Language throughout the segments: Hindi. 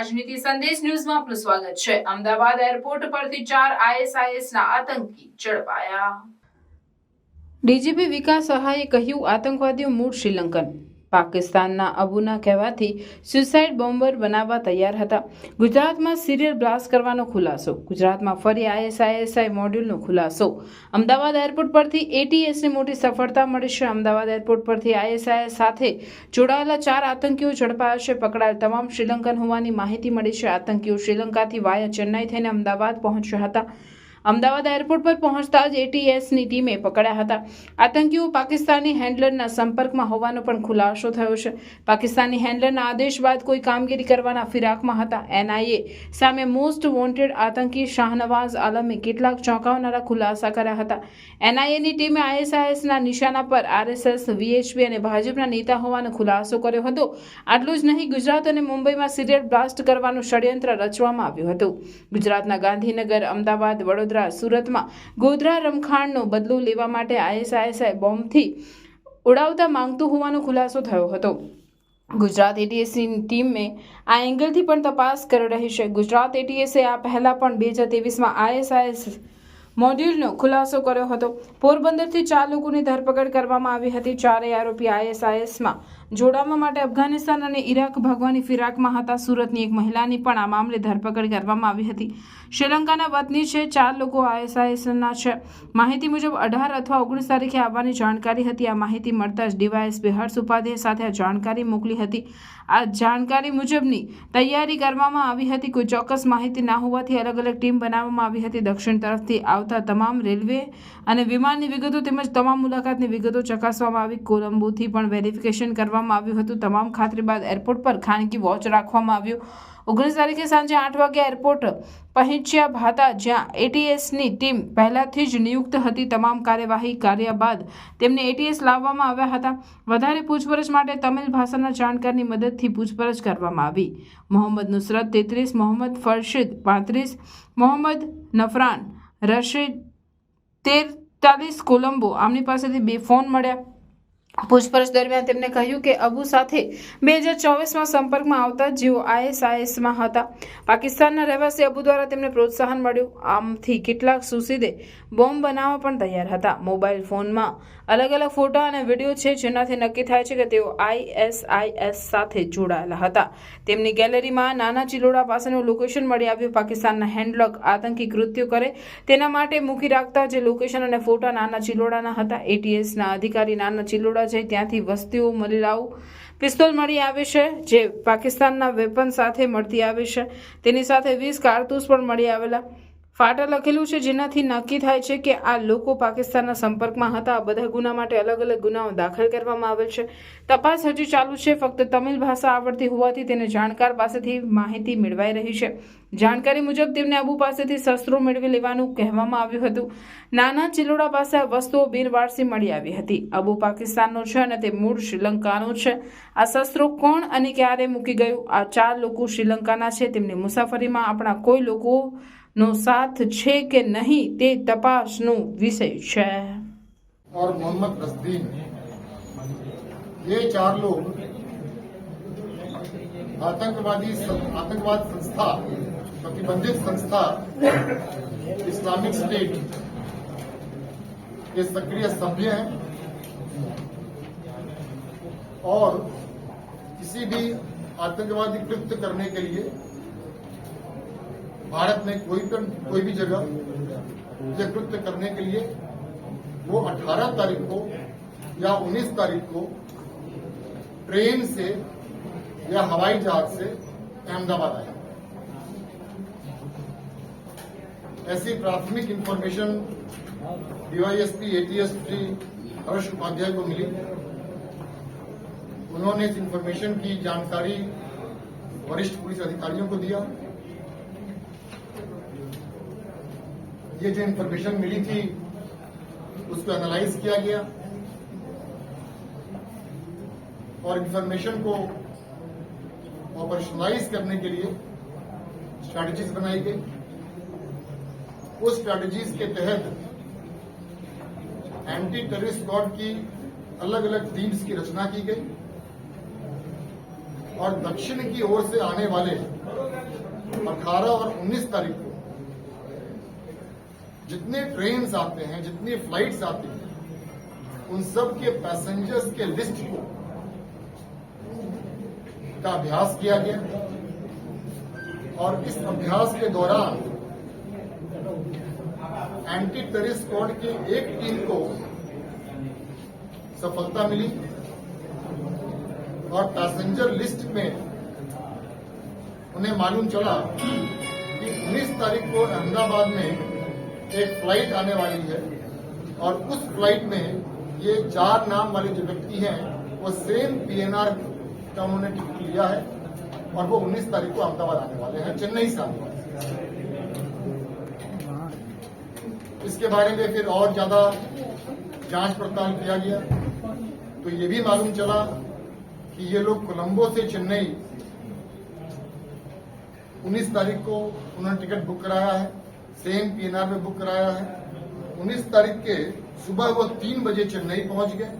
રાજનીતિ સંદેશ ન્યૂઝમાં આપનું સ્વાગત છે। અમદાવાદ એરપોર્ટ પરથી 4 ISISના આતંકી ઝડપાયા। ડીજીપી વિકાસ સહાયે કહ્યું, આતંકવાદીઓ મૂળ શ્રીલંકન, પાકિસ્તાનના અબુના કહેવાથી સ્યુસાઇડ બોમ્બર બનાવવા તૈયાર હતા। ગુજરાતમાં સિરિયલ બ્લાસ્ટ કરવાનો ખુલાસો, ગુજરાતમાં ફરી ISIS મોડ્યુલનો ખુલાસો। અમદાવાદ એરપોર્ટ પરથી ATSની મોટી સફળતા મળી છે। અમદાવાદ એરપોર્ટ પરથી ISIS સાથે જોડાયેલા 4 આતંકીઓ ઝડપાયા છે। પકડાયેલ તમામ શ્રીલંકન હોવાની માહિતી મળી છે। આતંકીઓ શ્રીલંકાથી વાયા ચેન્નાઈ થઈને અમદાવાદ પહોંચ્યા હતા। અમદાવાદ એરપોર્ટ પર પહોંચતા જ ATSની ટીમે પકડ્યા હતા। આતંકીઓ પાકિસ્તાની હેન્ડલરના સંપર્કમાં હોવાનો પણ ખુલાસો થયો છે। પાકિસ્તાની હેન્ડલરના આદેશ બાદ કોઈ કામગીરી કરવાના ફિરાકમાં હતા। NIA સામે મોસ્ટ વોન્ટેડ આતંકી શાહનવાઝ આલમે કેટલાક ચોંકાવનારા ખુલાસા કર્યા હતા। NIAની ટીમે ISISના નિશાના પર RSS, VHP અને ભાજપના નેતા હોવાનો ખુલાસો કર્યો હતો। આટલું જ નહીં, ગુજરાત અને મુંબઈમાં સિરિયલ બ્લાસ્ટ કરવાનું ષડયંત્ર રચવામાં આવ્યું હતું। ગુજરાતના ગાંધીનગર, અમદાવાદ, વડોદરા, સુરતમાં ગોધરા રમખાણનો બદલો લેવા માટે ISIS બોમ્બથી ઉડાવતા માંગતું હોવાનો ખુલાસો થયો હતો। ગુજરાત ATSની ટીમે આ એંગલથી પણ તપાસ કરી રહી છે। ગુજરાત ATSે આ પહેલા પણ 2023માં ISIS મોડ્યુલનો ખુલાસો કર્યો હતો। પોરબંદરથી 4 લોકોની ધરપકડ કરવામાં આવી હતી। 4 આરોપી ISISમાં જોડાવા માટે અફઘાનિસ્તાન અને ઇરાક ભાગવાની ફિરાકમાં હતા। સુરતની એક મહિલાની પણ આ મામલે ધરપકડ કરવામાં આવી હતી। શ્રીલંકાના વતની છે। 4 લોકો ISISના છે। માહિતી મુજબ 18 અથવા 19 તારીખે આવવાની જાણકારી હતી। આ માહિતી મળતા જ DYSP હર્ષ ઉપાધ્યાય સાથે આ જાણકારી મોકલી હતી। આ જાણકારી મુજબની તૈયારી કરવામાં આવી હતી। કોઈ ચોક્કસ માહિતી ના હોવાથી અલગ અલગ ટીમ બનાવવામાં આવી હતી। દક્ષિણ તરફથી આવતા તમામ રેલવે અને વિમાનની વિગતો તેમજ તમામ મુલાકાતની વિગતો ચકાસવામાં આવી। કોલંબોથી પણ વેરિફિકેશન કરવામાં આવ્યું હતું। તમામ ખાતરી બાદ એરપોર્ટ પર ખાનગી વોચ રાખવામાં આવ્યો। 19 તારીખે સાંજે 8 વાગ્યે એરપોર્ટ પહોંચ્યા હતા, જ્યાં ATSની ટીમ પહેલાથી જ નિયુક્ત હતી। તમામ કાર્યવાહી કર્યા બાદ તેમને ATS લાવવામાં આવ્યા હતા। વધારે પૂછપરછ માટે તમિલ ભાષાના જાણકારની મદદથી પૂછપરછ કરવામાં આવી। મોહમ્મદ નુસરત 33, મોહમ્મદ ફરશીદ 35, મોહમ્મદ નફરાન રશીદ 43 કોલંબો, આમની પાસેથી 2 ફોન મળ્યા। પૂછપરછ દરમિયાન તેમને કહ્યું કે અબુ સાથે 2024માં સંપર્કમાં આવતા જેઓ ISISમાં હતા। પાકિસ્તાનના રહેવાસી અબુ દ્વારા તેમને પ્રોત્સાહન મળ્યું। આમથી કેટલાક સુસીદે બોમ્બ બનાવવા પણ તૈયાર હતા। મોબાઈલ ફોનમાં અલગ અલગ ફોટા અને વિડીયો છે, જેનાથી નક્કી થાય છે કે તેઓ ISIS સાથે જોડાયેલા હતા। તેમની ગેલેરીમાં નાના ચિલોડા પાસેનું લોકેશન મળી આવ્યું। પાકિસ્તાનના હેન્ડલક આતંકી કૃત્યો કરે તેના માટે મૂકી રાખતા જે લોકેશન અને ફોટા નાના ચિલોડાના હતા। ATSના અધિકારી નાના ચિલોડા જઈ ત્યાંથી વસ્તુઓ મલિલાઉ પિસ્તોલ મળી આવે છે, જે પાકિસ્તાનના વેપન સાથે મળતી આવે છે। તેની સાથે 20 કારતૂસ પણ મળી આવેલા। ફાટા લખેલું છે, જેનાથી નક્કી થાય છે કે આ લોકો પાકિસ્તાનના સંપર્કમાં હતા। આ બધા ગુના માટે અલગ અલગ ગુનાઓ દાખલ કરવામાં આવેલ છે। તપાસ હજી ચાલુ છે। ફક્ત તમિલ ભાષા આવડતી હોવાથી તેને જાણકાર પાસેથી માહિતી મેળવાઈ રહી છે। જાણકારી મુજબ તેમને અબુ પાસેથી શસ્ત્રો મેળવી લેવાનું કહેવામાં આવ્યું હતું। નાના ચિલોડા પાસે આ વસ્તુઓ બિનવારસી મળી આવી હતી। અબુ પાકિસ્તાનનો છે અને તે મૂળ શ્રીલંકાનો છે। આ શસ્ત્રો કોણ અને ક્યારે મૂકી ગયું? આ 4 લોકો શ્રીલંકાના છે। તેમની મુસાફરીમાં આપણા કોઈ લોકોનો સાથ છે કે નહીં તે તપાસનો વિષય છે। और मोहम्मद रसदीन, ये 4 लोग आतंकवाद संस्था, प्रतिबंधित संस्था इस्लामिक स्टेट के सक्रिय सभ्य हैं और किसी भी आतंकवादी कृत्य करने के लिए भारत में कोई भी जगह ये कृत्य करने के लिए वो 18 तारीख को या 19 तारीख को ट्रेन से या हवाई जहाज से अहमदाबाद आए। ऐसी प्राथमिक information DYSP ATS Shri Harsh Upadhyay को मिली। उन्होंने इस इंफॉर्मेशन की जानकारी वरिष्ठ पुलिस अधिकारियों को दिया। ये जो इंफॉर्मेशन मिली थी उसको एनालाइज किया गया और इंफॉर्मेशन को ऑपरेशनलाइज करने के लिए स्ट्रैटेजीज बनाई गई। उस स्ट्रैटेजीज के तहत एंटी टेररिस्ट स्क्वाड की अलग अलग टीम्स की रचना की गई और दक्षिण की ओर से आने वाले 18 और 19 तारीख को जितने ट्रेन्स आते हैं, जितनी फ्लाइट्स आती हैं, उन सब के पैसेंजर्स के लिस्ट का अभ्यास किया गया और इस अभ्यास के दौरान एंटी टेररिस्ट स्क्वाड की एक टीम को सफलता मिली और पैसेंजर लिस्ट में उन्हें मालूम चला कि 19 तारीख को अहमदाबाद में एक फ्लाइट आने वाली है और उस फ्लाइट में ये 4 नाम वाले जो व्यक्ति हैं वो सेम पीएनआर का उन्होंने टिकट लिया है और वो 19 तारीख को अहमदाबाद आने वाले हैं, चेन्नई से आने वाले हैं। इसके बारे में फिर और ज्यादा जांच पड़ताल किया गया तो ये भी मालूम चला कि ये लोग कोलंबो से चेन्नई 19 तारीख को उन्होंने टिकट बुक कराया है, सेम पीएनआर में बुक कराया है। 19 तारीख के सुबह वो 3 बजे चेन्नई पहुंच गए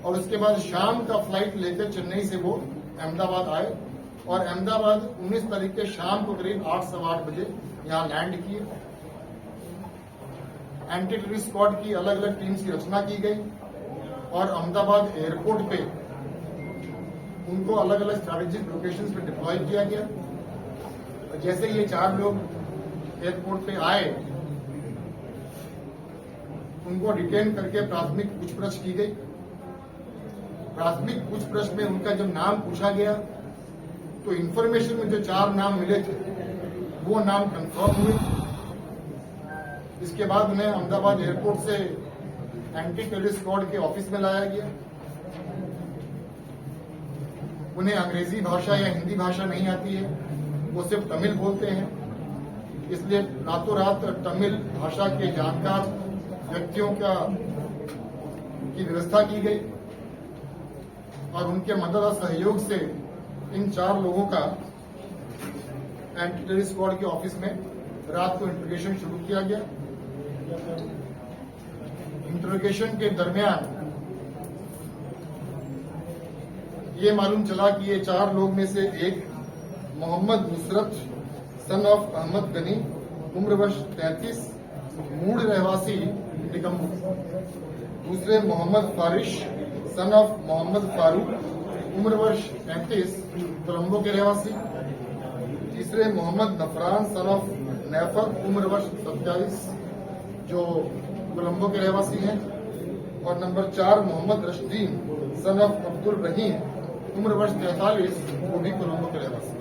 और उसके बाद शाम का फ्लाइट लेकर चेन्नई से वो अहमदाबाद आए और अहमदाबाद 19 तारीख के शाम को करीब 8 सवा 8 बजे यहां लैंड किए। एंटी टेररिस्ट स्क्वाड की अलग अलग टीम्स की रचना की गई और अहमदाबाद एयरपोर्ट पे उनको अलग अलग स्ट्रैटेजिक लोकेशंस पे डिप्लॉय किया गया। जैसे ये 4 लोग एयरपोर्ट पे आए, उनको डिटेन करके प्राथमिक पूछपरछ की गई। प्राथमिक पूछपरछ में उनका जब नाम पूछा गया तो इंफॉर्मेशन में जो 4 नाम मिले थे वो नाम कंफर्म हुए। इसके बाद उन्हें अहमदाबाद एयरपोर्ट से एंटी टेररिस्ट स्क्वाड के ऑफिस में लाया गया। उन्हें अंग्रेजी भाषा या हिंदी भाषा नहीं आती है, वो सिर्फ तमिल बोलते हैं, इसलिए रातों रात तमिल भाषा के जानकार व्यक्तियों की व्यवस्था की गई और उनके मदद और सहयोग से इन 4 लोगों का एंटी टेररिस्ट स्क्वाड के ऑफिस में रात को इंट्रोगेशन शुरू किया गया। इंट्रोगेशन के दरमियान ये मालूम चला कि ये 4 लोग में से एक मोहम्मद नुसरत सन ऑफ अहमद गनी, उम्र वर्ष 33, मूल रहवासी निगम्बू। दूसरे मोहम्मद फारिश सन ऑफ मोहम्मद फारूक, उम्र वर्ष 35, कोलंबो के रहवासी। तीसरे मोहम्मद नफरान सन ऑफ नैफर, उम्र वर्ष 27, जो कोलंबो के रहवासी हैं। और number 4 Mohammad Rashdeen son of Abdul Rahim, उम्र वर्ष 43, वो भी कोलंबो के रहवासी।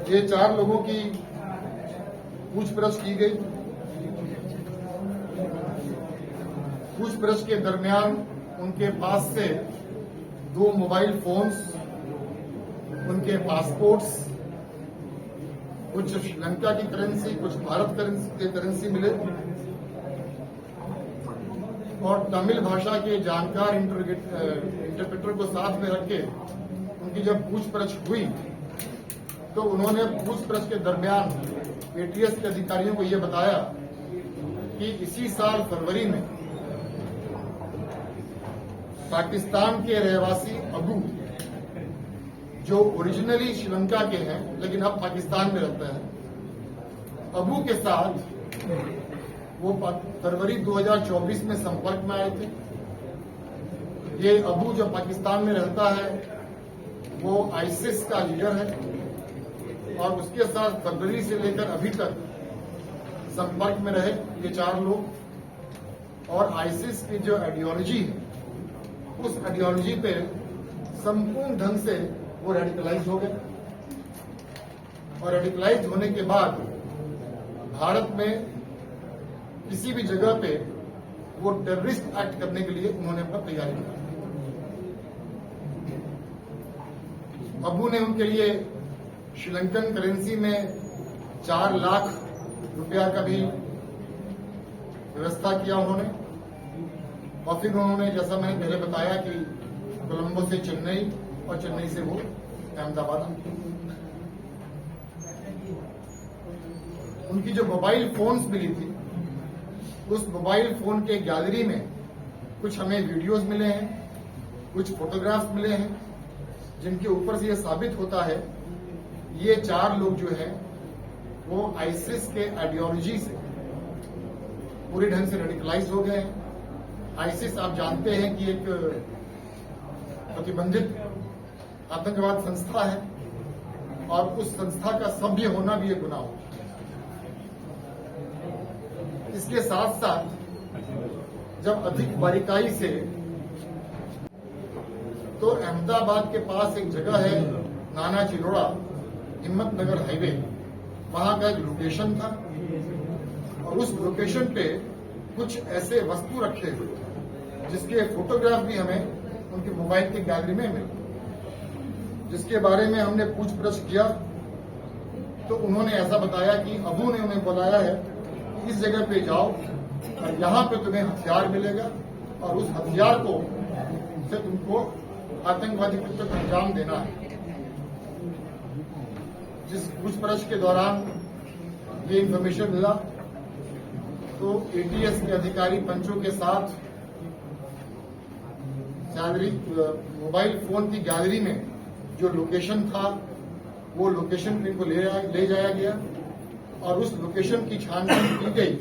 ये 4 लोगों की पूछपरछ की गई। पूछपरछ के दरमियान उनके पास से 2 मोबाइल फोन्स, उनके पासपोर्ट्स, कुछ श्रीलंका की करेंसी, कुछ भारत के करेंसी मिले और तमिल भाषा के जानकार इंटरप्रेटर को साथ में रख के उनकी जब पूछपरछ हुई तो उन्होंने पूछपरछ के दरमियान एटीएस के अधिकारियों को यह बताया कि इसी साल फरवरी में पाकिस्तान के रहवासी अबू, जो ओरिजिनली श्रीलंका के हैं लेकिन अब पाकिस्तान में रहता है, अबू के साथ वो फरवरी 2024 में संपर्क में आए थे। ये अबू जो पाकिस्तान में रहता है वो आईसिस का लीडर है और उसके साथ फरवरी से लेकर अभी तक संपर्क में रहे ये 4 लोग और आईसिस की जो आइडियोलॉजी है उस आइडियोलॉजी पे संपूर्ण ढंग से वो रेडिकलाइज हो गए और रेडिकलाइज होने के बाद भारत में किसी भी जगह पे वो टेररिस्ट एक्ट करने के लिए उन्होंने अपना तैयारी की। अबू ने उनके लिए श्रीलंकन करेंसी में 4 लाख रुपया का भी व्यवस्था किया उन्होंने और फिर उन्होंने, जैसा मैंने पहले बताया, कि कोलंबो से चेन्नई और चेन्नई से वो अहमदाबाद आए। उनकी जो मोबाइल फोन्स मिली थी उस मोबाइल फोन के गैलरी में कुछ हमें वीडियोस मिले हैं, कुछ फोटोग्राफ्स मिले हैं जिनके ऊपर से यह साबित होता है ये 4 लोग जो है वो आईसिस के आइडियोलॉजी से पूरी ढंग से रेडिकलाइज हो गए हैं। आईसिस आप जानते हैं कि एक प्रतिबंधित आतंकवाद संस्था है और उस संस्था का सभ्य होना भी एक गुनाह हो। इसके साथ साथ जब अधिक बारीकाई से तो अहमदाबाद के पास एक जगह है नाना चिरोड़ा हिम्मत नगर हाईवे, वहां का एक लोकेशन था और उस लोकेशन पे कुछ ऐसे वस्तु रखे हुए जिसके फोटोग्राफ भी हमें उनके मोबाइल की गैलरी में मिले, जिसके बारे में हमने पूछताछ किया तो उन्होंने ऐसा बताया कि अबू ने उन्हें बुलाया है कि इस जगह पे जाओ और यहाँ पे तुम्हें हथियार मिलेगा और उस हथियार को से तुमको आतंकवादी कृत्य को अंजाम देना है। जिस पूछताछ के दौरान ये इंफॉर्मेशन मिला तो एटीएस के अधिकारी पंचों के साथ मोबाइल फोन की गैलरी में जो लोकेशन था वो लोकेशन को ले जाया गया और उस लोकेशन की छानबीन की गई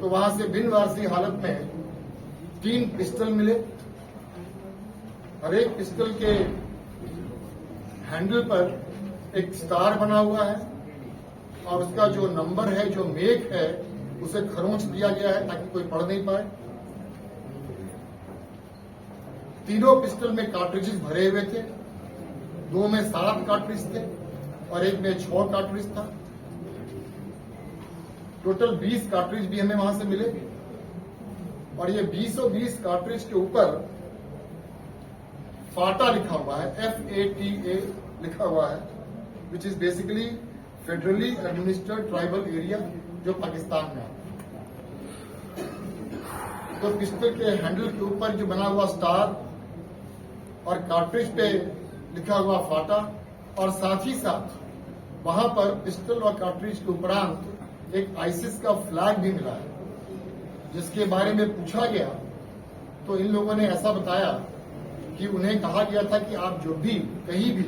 तो वहां से बिनवारसी हालत में 3 पिस्टल मिले। हर एक पिस्टल के हैंडल पर एक स्टार बना हुआ है और उसका जो नंबर है, जो मेक है, उसे खरोंच दिया गया है ताकि कोई पढ़ नहीं पाए। तीनों पिस्टल में कार्ट्रिजेस भरे हुए थे, 2 में 7 कार्ट्रिज थे और 1 में 6 कार्ट्रिज था। टोटल 20 कार्ट्रिज भी हमें वहां से मिले और ये 20 कार्ट्रिज के ऊपर फाटा लिखा हुआ है, FATA लिखा हुआ है, which is basically federally administered tribal area, जो पाकिस्तान में है। तो पिस्टल के हैंडल के ऊपर जो बना हुआ स्टार और कार्ट्रिज पे लिखा हुआ फाटा और साथ ही साथ वहां पर पिस्टल और कार्ट्रिज के उपरांत एक आईसिस का फ्लैग भी मिला है, जिसके बारे में पूछा गया तो इन लोगों ने ऐसा बताया कि उन्हें कहा गया था कि आप जो भी कहीं भी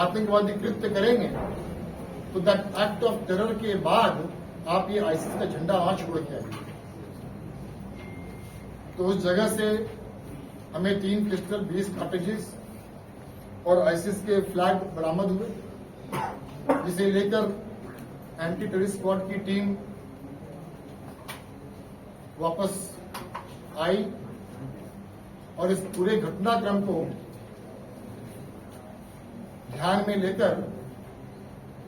आतंकवादी कृत्य करेंगे तो दैट एक्ट ऑफ टेरर के बाद आप ये आईसिस का झंडा वहां छोड़ के आएंगे। तो उस जगह से हमें 3 पिस्टल, 20 कार्ट्रिजेस और आईसिस के फ्लैग बरामद हुए, जिसे लेकर एंटी टेररिस्ट स्क्वाड की टीम वापस आई और इस पूरे घटनाक्रम को ध्यान में लेकर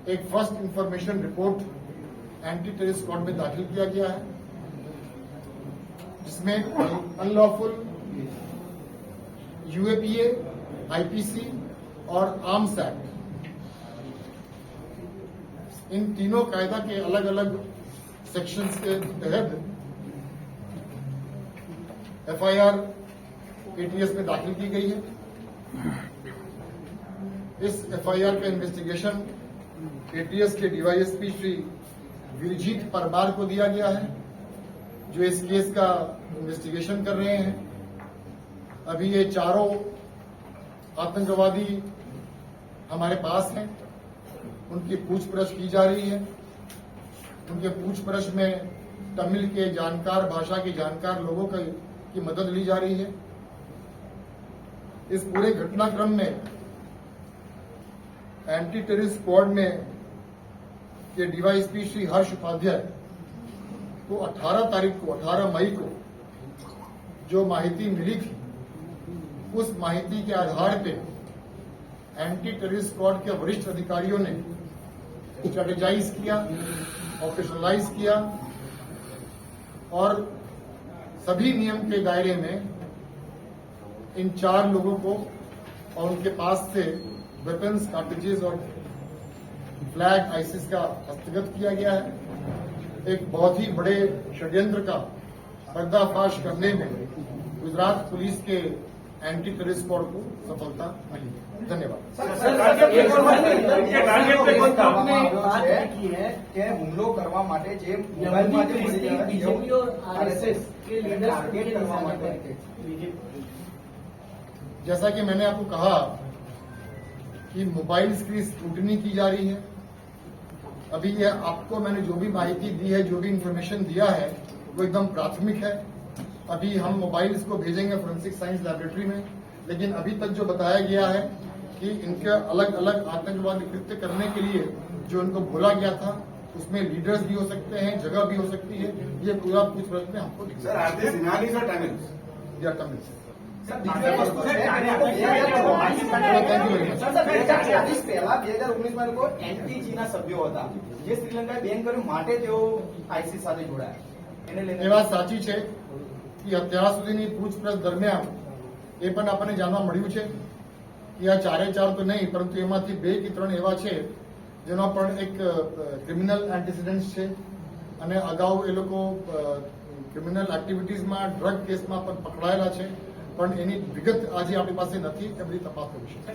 एक first information report anti terrorist squad में दाखिल किया गया है, जिसमें अनलॉफुल यूएपीए, आईपीसी और आर्म्स एक्ट, इन तीनों कायदा के अलग अलग सेक्शंस के तहत एफआईआर एटीएस में दाखिल की गई है। इस एफआईआर का इन्वेस्टिगेशन एटीएस के डीवाईएसपी श्री वीरजीत परमार को दिया गया है, जो इस केस का इन्वेस्टिगेशन कर रहे हैं। अभी ये चारों आतंकवादी हमारे पास हैं, उनकी पूछताछ की जा रही है। उनके पूछताछ में तमिल के जानकार, भाषा के जानकार लोगों की मदद ली जा रही है। इस पूरे घटनाक्रम में एंटी टेररिस्ट स्क्वाड में के डीवाईएसपी श्री हर्ष उपाध्याय को 18 मई को जो माहिती मिली थी, उस माहिती के आधार पे एंटी टेररिस्ट स्क्वाड के वरिष्ठ अधिकारियों ने स्ट्रेटेजाइज किया, ऑपरेशनलाइज किया और सभी नियम के दायरे में इन 4 लोगों को और उनके पास से वेपन्स, कार्ट्रिजेस और फ्लैग आईसिस का हस्तगत किया गया है। एक बहुत ही बड़े षड्यंत्र का पर्दाफाश करने में गुजरात पुलिस के एंटी टेररिस्ट स्क्वाड को सफलता मिली। धन्यवाद। હુમલો કરવા માટે જે મોબાઈલમાંથી બીજેપી और आरएसएस के लीडर टारगेट કરવા માટે, जैसा कि मैंने आपको कहा कि मोबाइल्स की स्क्रूटनी की जा रही है। अभी ये आपको मैंने जो भी माहिती दी है, जो भी इंफॉर्मेशन दिया है, वो एकदम प्राथमिक है। अभी हम मोबाइल्स को भेजेंगे फोरेंसिक साइंस लैबोरेटरी में, लेकिन अभी तक जो बताया गया है कि इनके अलग अलग आतंकवादी कृत्य करने के लिए जो इनको बोला गया था, उसमें लीडर्स भी हो सकते हैं, जगह भी हो सकती है। ये पूरा पूछपरछ में हमको दिख Sir, are they Sinhalese or Tamils? दिया Tamil. Thank you very much. Sir 2040 પહેલા 2019 લોકો એન્ટી ચીના સભ્યો હતા, જે શ્રીલંકાએ બેન કર્યું માટે તેઓ આઈસી સાથે જોડાયા. એને લઈને એ વાત સાચી છે કે અત્યાર સુધીની પૂછપરછ દરમિયાન એ પણ આપણને જાણવા મળ્યું છે કે આ 4 તો નહીં, પરંતુ એમાંથી 2 કે 3 એવા છે જેનો પણ એક ક્રિમિનલ એન્ટિસિડન્ટ્સ છે અને અગાઉ એ લોકો ક્રિમિનલ એક્ટિવિટીઝમાં, ડ્રગ કેસમાં પણ પકડાયેલા છે, પણ એની વિગત આજે આપણી પાસે નથી. એ બધી તપાસ કરીશું.